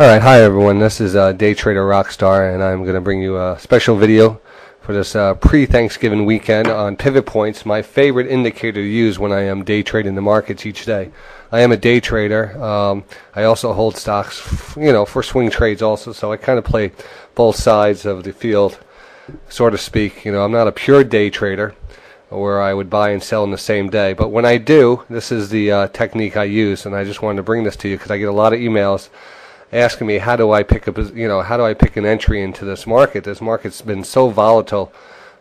Alright, hi everyone, this is Day Trader Rockstar, and I'm going to bring you a special video for this pre-Thanksgiving weekend on pivot points, my favorite indicator to use when I am day trading the markets each day. I am a day trader. I also hold stocks, for swing trades also, so I kind of play both sides of the field, so to speak. I'm not a pure day trader where I would buy and sell in the same day, but when I do, this is the technique I use, and I just wanted to bring this to you because I get a lot of emails asking me how do I pick an entry into this market. This market's been so volatile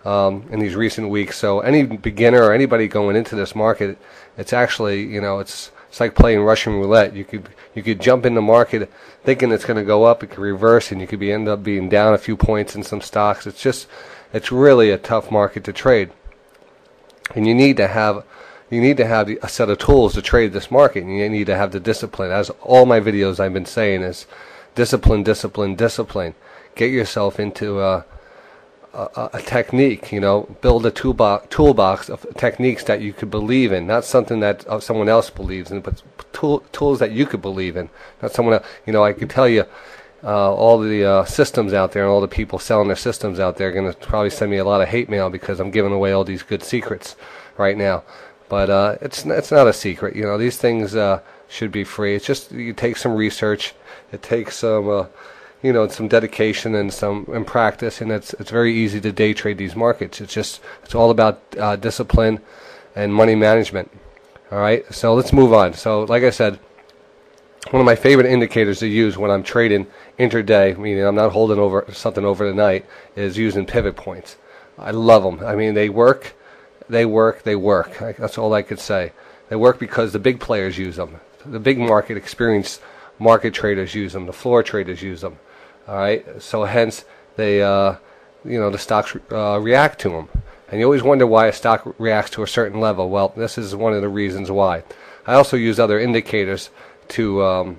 in these recent weeks. So any beginner or anybody going into this market, it's actually it's like playing Russian roulette. You could jump in the market thinking it's going to go up. It could reverse, and you could end up being down a few points in some stocks. It's really a tough market to trade, and you need to have a set of tools to trade this market, and you need to have the discipline. As all my videos I've been saying is discipline, discipline, discipline. Get yourself into a technique, build a toolbox of techniques that you could believe in, not something that someone else believes in, but tools that you could believe in, not someone else. I could tell you all the systems out there and all the people selling their systems out there are going to probably send me a lot of hate mail because I'm giving away all these good secrets right now. But it's not a secret. These things should be free. It's just you take some research, it takes some some dedication and some practice, and it's very easy to day trade these markets. It's all about discipline and money management. All right, so let's move on. So like I said, one of my favorite indicators to use when I'm trading intraday, meaning I'm not holding over something over the night, is using pivot points. I love them. I mean, they work. They work. That's all I could say. They work because the big players use them. The big market experienced market traders use them. The floor traders use them. All right. So hence they, the stocks react to them. And you always wonder why a stock reacts to a certain level. Well, this is one of the reasons why. I also use other indicators to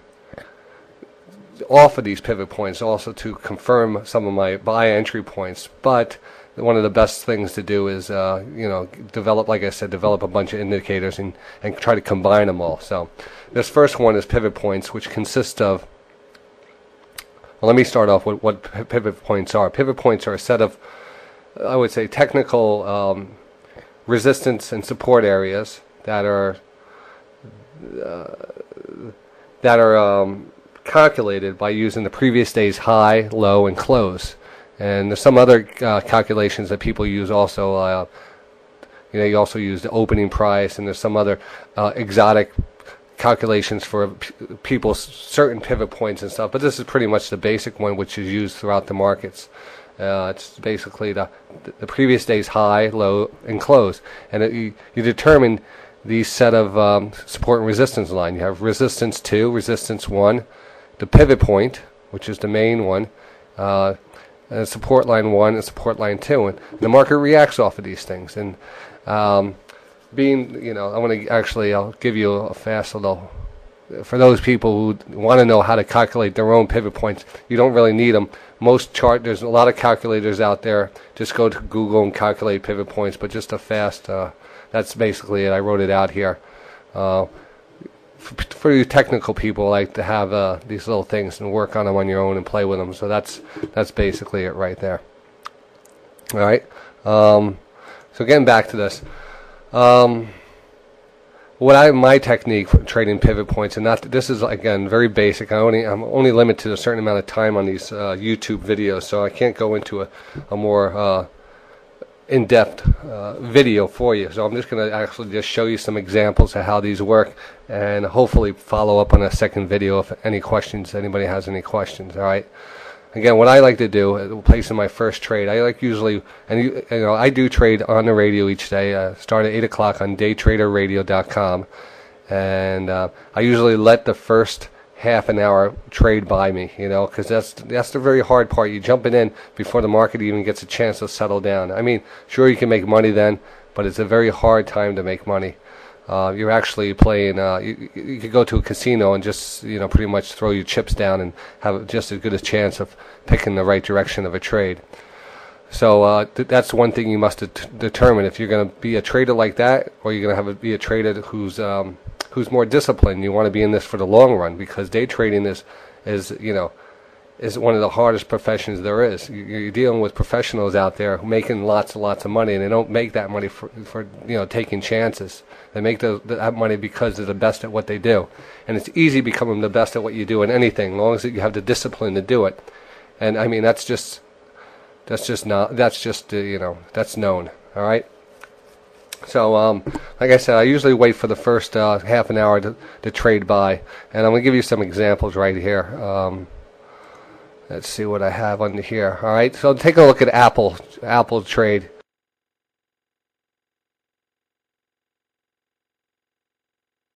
offer these pivot points, also to confirm some of my buy entry points. But one of the best things to do is, develop a bunch of indicators and try to combine them all. So this first one is pivot points, which consist of, well, let me start off with what pivot points are. Pivot points are a set of, I would say, technical resistance and support areas that are calculated by using the previous day's high, low, and close. And there's some other calculations that people use also. You also use the opening price, and there's some other exotic calculations for people's certain pivot points and stuff. But this is pretty much the basic one, which is used throughout the markets. It's basically the previous day's high, low, and close. And you determine these set of support and resistance line. You have resistance 2, resistance 1, the pivot point, which is the main one, support line 1 and support line 2, and the market reacts off of these things. And I'll give you a fast little, for those people who want to know how to calculate their own pivot points. You don't really need them. There's a lot of calculators out there. Just go to Google and calculate pivot points, but just a fast, that's basically it. I wrote it out here. For you technical people, like to have these little things and work on them on your own and play with them. So that's basically it right there. All right. So getting back to this, my technique for trading pivot points, and this is again very basic. I'm only limited to a certain amount of time on these YouTube videos, so I can't go into a more in-depth video for you. So I'm just going to actually just show you some examples of how these work, and hopefully follow up on a second video if anybody has any questions. All right. Again, what I like to do, placing my first trade, I like usually, and I do trade on the radio each day. Start at 8 o'clock on daytraderradio.com, and I usually let the first half an hour trade by me, because that's the very hard part. You jumping in before the market even gets a chance to settle down. I mean, sure, you can make money then, but it's a very hard time to make money. You're actually playing, you could go to a casino and just, pretty much throw your chips down and have just as good a chance of picking the right direction of a trade. So that's one thing you must determine if you're going to be a trader like that, or you're going to be a trader who's more disciplined. You want to be in this for the long run, because day trading is is, you know, is one of the hardest professions there is. You're dealing with professionals out there who making lots and lots of money, and they don't make that money for you know, taking chances. They make that money because they're the best at what they do, and it's easy becoming the best at what you do in anything, as long as you have the discipline to do it. And I mean, that's just you know, that's known. All right. So, like I said, I usually wait for the first half an hour to trade by, and I'm gonna give you some examples right here. Let's see what I have under here. All right, so take a look at Apple trade.